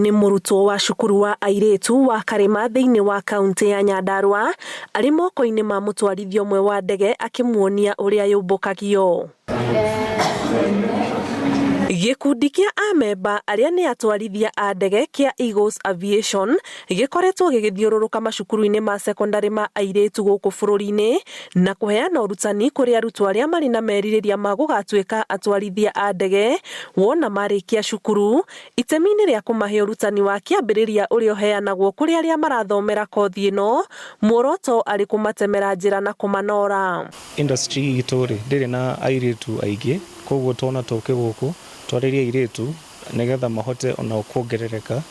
nĩ mũrutwo wa cukuru wa airĩtu wa Karĩma thĩinĩ wa kaunti ya Nyandarua arĩ moko-inĩ ma mũtwarithia ũmwe wa ndege akĩmuonia ũrĩa yũmbũkagio. Gĩkundi kĩa amemba arĩa nĩ atwarithia a ndege kĩa Eagles Aviation gĩkoretwo gĩgĩthiũrũrũka macukuru-inĩ ma secondary ma airĩtu gũkũ bũrũri-inĩ na kũheana ũrutani kũrĩ arutwo arĩa marĩ na merirĩria ma gũgatuĩka atwarithia a ndege wona marĩkia cukuru, itemi-inĩ rĩa kũmahe ũrutani wa kĩambĩrĩria ũrĩa ũheanagwo kũrĩ arĩa marathomera kothi ĩno, muoroto arĩ kũmatemera njĩra na kũmanora. Industry itũ ndĩrĩ na airĩtu aingĩ, koguo twana tũke gũkũ twarĩrie airĩtu nĩgetha mahote ona kuongerereka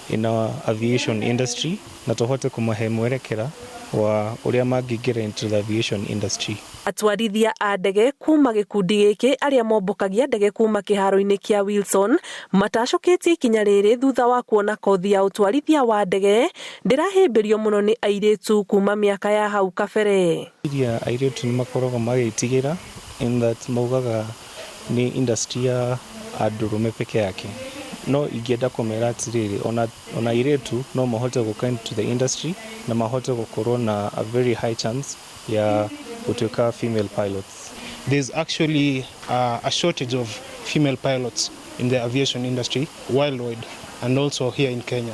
in our aviation industry na tũhote kũmahe mwerekera wa ũrĩa mangĩingĩra into the aviation industry. Atwarithia a ndege kuma gĩkundi gĩkĩ arĩa mombũkagia ndege kuma kĩharo-inĩ kĩa Wilson matacũkĩtie ikinya rĩrĩ thutha wa kuona kothi ya ũtwarithia wa ndege ndĩrahĩmbĩrio mũno nĩ airĩtu kuma mĩaka ya hau kabere. Airĩtu nĩ makoragwo magĩtigĩra in that maugaga nĩ industry ya andũrũme peke yake. No ingĩenda kũmera atĩrĩrĩ, ona airĩtu no mahote gũka into the industry na mahote gũkorwo na a very high chance ya gũtuĩka female pilots. There's actually a shortage of female pilots in the aviation industry worldwide and also here in Kenya.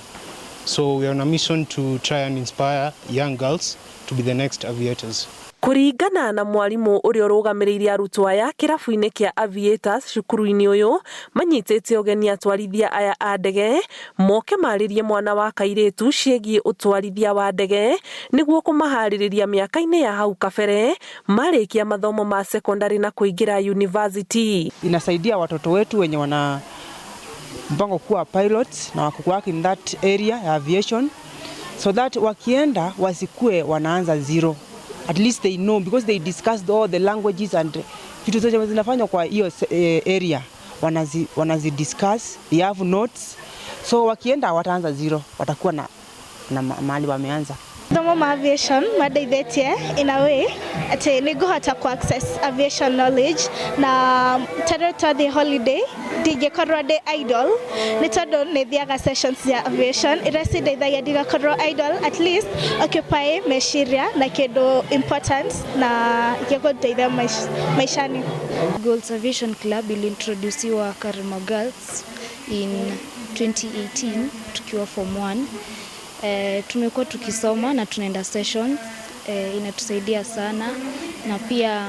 So we are on a mission to try and inspire young girls to be the next aviators. Kũringana na mwarimũ ũrĩa ũrũgamĩrĩire arutwo aya kĩrabu-inĩ kĩa aviators cukuru-inĩ ũyũ manyitĩte ũgeni atwarithia aya a ndege moke marĩrie mwana wa kairĩtu ciĩgiĩ ũtwarithia wa ndege nĩguo kũmaharĩrĩria mĩaka-inĩ ya hau kabere marĩkia mathomo ma secondary na kũingĩra university. Inasaidia watoto wetu wenye wana mpango kuwa pilots na wakuwork in that area ya aviation so that wakienda wasikue wanaanza zero. At least they know because they discussed all the languages and vitu zote zinafanywa kwa hiyo area wanazi discuss, they have notes, so wakienda wataanza zero, watakuwa na mahali wameanza. Thomo ma aviation madeithĩtie in a way atĩ nĩ ngũhota ku access aviation knowledge na tarĩu twathiĩ holiday ndingĩkorwo ndĩ idle nĩ tondũ nĩ thiaga sessions ya aviation iria cindeithagia ndigakorwo idle, at least occupy meciria na kĩndũ important na gĩgũndeithia maishani. Girls Aviation Club iliintroduciwa Karĩma Girls in 2018 tukiwa form 1. Tumekuwa tukisoma na tunaenda sessions, inatusaidia sana na pia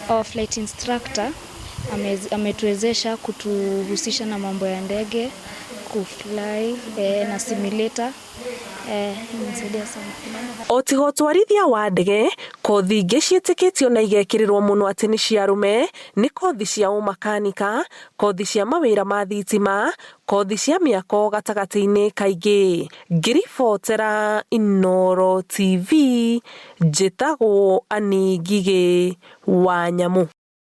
our flight instructor ametuwezesha kutuhusisha na mambo ya ndege, kufly na simulator. Inasaidia sana. O tiga ũtwarithia wa ndege, kothi ingĩ ciĩtĩkĩtio na igekĩrĩrwo mũno atĩ nĩ cia arũme nĩ kothi cia ũmakanika, kothi cia mawĩra ma thitima, kothi cia mĩako gatagatĩ-inĩ kaingĩ. Ngĩribotera Inooro TV, njĩtagwo Ani Ngigĩ wa Nyamũ.